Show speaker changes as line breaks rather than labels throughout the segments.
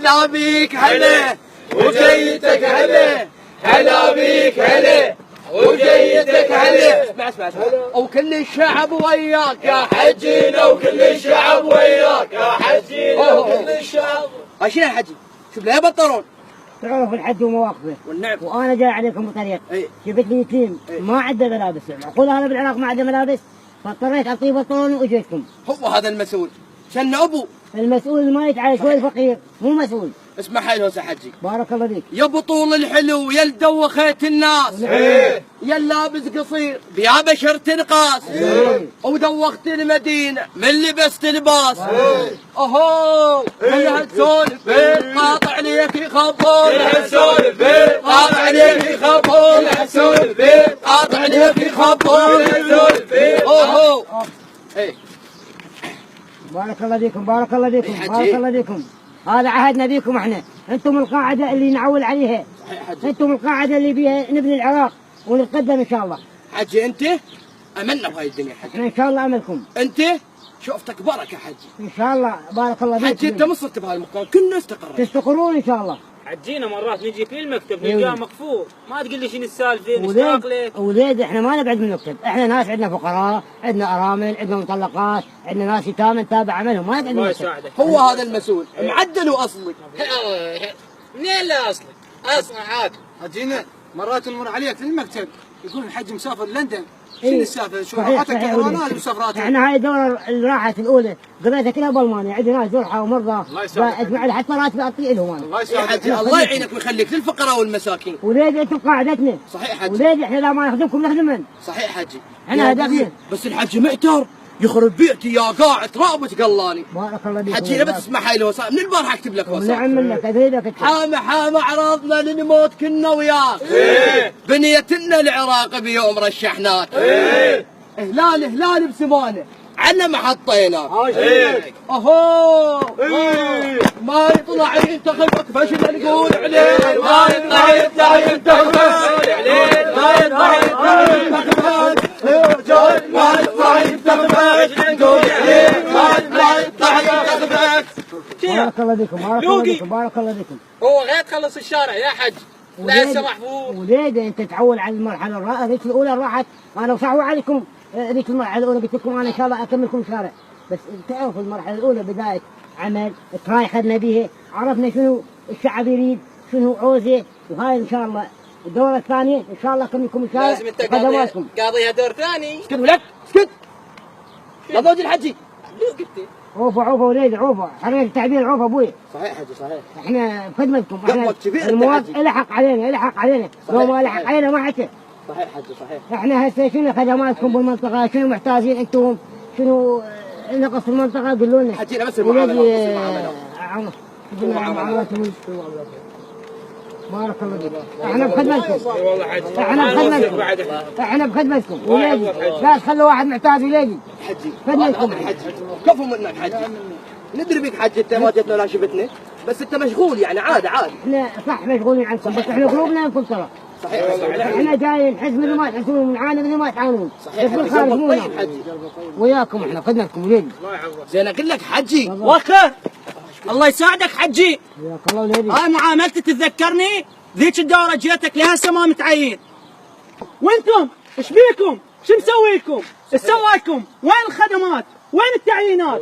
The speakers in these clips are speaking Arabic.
هلا بيك هلا وجيتك هلا، هلا بيك هلا وجيتك هلا. اسمع وكل الشعب وياك يا حجينا، وكل الشعب وياك يا حجينا، وكل الشعب. شنو يا حجي؟ شوف لا يبطلون.
تعرف الحج ومواقفه
والنعم.
وانا جاي عليكم بطريق. جبت لي يتيم ما عنده ملابس، معقول انا بالعراق ما عنده ملابس؟ فاضطريت اعطيه بنطلون واجيتكم.
هو هذا المسؤول، شن ابو
المسؤول اللي ما يتعايش هو الفقير، مو مسؤول.
اسمع حلو يا حجي.
بارك الله فيك.
يا بطول الحلو يا الدوخيت الناس، يا اللابس قصير بيا بشر تنقاس، ودوخت المدينه من لبست لباس. اوهو كلها تسولف قاطع عليك يخبون، كلها تسولف قاطع عليك يخبون، كلها تسولف قاطع عليك يخبون. اوهو
بارك الله فيكم، بارك الله فيكم، بارك الله فيكم. هذا عهدنا بيكم احنا، انتم القاعده اللي نعول عليها. انتم القاعده اللي بيها نبني العراق ونتقدم ان شاء الله.
حجي انت املنا بهاي الدنيا حجي.
احنا ان شاء الله املكم.
انت شوفتك بركه حجي.
ان شاء الله بارك الله فيك.
حجي انت ما صرت بهالمكان كلنا استقرينا.
تستقرون ان شاء الله.
حجينا مرات نجي في المكتب نلقاه مقفول، ما تقول لي شنو السالفه نشتاق لك.
وليد احنا ما نقعد بالمكتب، احنا ناس عندنا فقراء، عندنا ارامل، عندنا مطلقات، عندنا ناس يتامى نتابع عملهم، ما نقعد بالمكتب.
هو هذا المسؤول معدل واصلي.
منين لا اصلك؟ اصلا عاد
حجينا مرات نمر عليك في المكتب يقول الحج مسافر لندن.
إيه؟
شنو السالفه؟ شو راحتك كورونا المسافرات؟
احنا هاي الدوره اللي راحت الاولى قضيتها كلها بالمانيا، عندنا ناس جرحى ومرضى اجمع حتى راتب اعطيه لهم انا.
الله يعينك ويخليك للفقراء والمساكين.
وليد انتم قاعدتنا.
صحيح حجي.
وليد احنا لا ما نخدمكم نخدم من؟
صحيح حجي.
احنا هدفنا.
بس الحج مئتر يخرب بيتي يا قاعد رابط قلاني.
بارك الله فيك.
حجي بس اسمع هاي الوسائل من البارحه اكتب لك وسائل.
نعم منك ادريدك.
حامى عرضنا للموت كنا وياك. بنيتنا العراق بيوم رشحناك. هلال بسمانه عنا ما حطيناك. اهو ما يطلع ينتخبك فشل نقول عليه، ما يطلع ينتخبك ما يطلع ينتخبك ما يطلع ينتخبك نقول عليه، ما يطلع ينتخبك.
بارك الله فيكم، بارك الله فيكم، بارك الله فيكم.
هو غير تخلص الشارع يا حج لا سمح فوق.
وليد انت تعول على المرحله الرابعه، ذيك الاولى راحت انا وصعوا عليكم. ذيك المرحله الاولى قلت لكم انا ان شاء الله اكملكم الشارع، بس تعرفوا المرحله الاولى بدايه عمل تراي خذنا بيها، عرفنا شنو الشعب يريد، شنو عوزه، وهاي ان شاء الله الدوره الثانيه ان شاء الله اكملكم الشارع.
لازم انت قاضيها دور ثاني.
اسكت ولك اسكت يا زوج الحجي.
عوفه وليد عوفه، حرية التعبير عوفه ابوي.
صحيح حجي صحيح.
احنا بخدمتكم، احنا المواطن له حق علينا، له حق علينا، لو ما له حق علينا ما حكى.
صحيح حجي صحيح.
احنا هسه شنو خدماتكم بالمنطقه؟ شنو محتاجين انتم؟ شنو نقص في المنطقه قولوا لنا.
حجينا بس المعامله.
بارك الله فيك. احنا بخدمتكم. احنا بخدمتكم. ولادي لا تخلوا واحد محتاج ولادي.
حجي
خدمتكم.
كفو منك حجي. ندري بك حجي انت ما جتنا ولا شفتنا، بس انت مشغول يعني عادي.
احنا صح مشغولين عنكم، بس احنا قلوبنا لكم ترى.
صحيح.
احنا جايين نحس مثل ما تحسون، نعاني مثل ما تعانون.
صحيح.
بس بالخارج مو وياكم احنا خدمتكم ولادي.
زين اقول لك حجي
وخر الله يساعدك حجي.
حياك الله ولادي.
هاي معاملتي تتذكرني ذيك الدورة جيتك لهسه ما متعين. وانتم ايش بيكم؟ شو مسويكم؟ ايش سواكم؟ وين الخدمات؟ وين التعيينات؟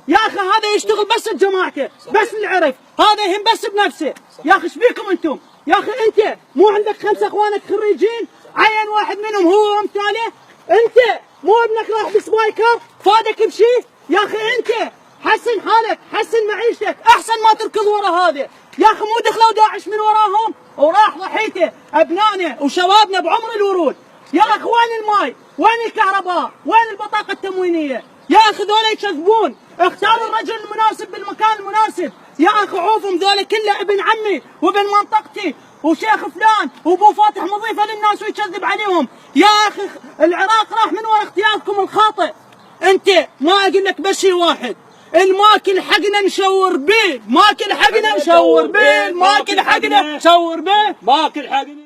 يا اخي هذا يشتغل بس بجماعته، بس العرف، هذا يهم بس بنفسه. يا اخي ايش بيكم انتم؟ يا اخي انت مو عندك 5 اخوانك خريجين؟ عين واحد منهم هو وامثاله؟ انت مو ابنك راح بسبايكر فادك بشيء؟ يا اخي انت حسن حالك، حسن معيشتك، احسن ما تركض ورا هذا. يا اخي مو دخلوا داعش من وراهم وراح ضحيته ابنائنا وشبابنا بعمر الورود. يا اخي وين الماي؟ وين الكهرباء؟ وين البطاقه التموينيه؟ يا اخي ذولا يكذبون، اختاروا الرجل المناسب بالمكان المناسب. يا اخي عوفهم ذولا كله ابن عمي وابن منطقتي وشيخ فلان وابو فاتح مضيفه للناس ويكذب عليهم. يا اخي العراق راح من ورا اختياركم الخاطئ. انت ما اقول لك بس شيء واحد، الماكل حقنا نشور به، ماكل حقنا نشور به، ماكل حقنا نشور به، ماكل حقنا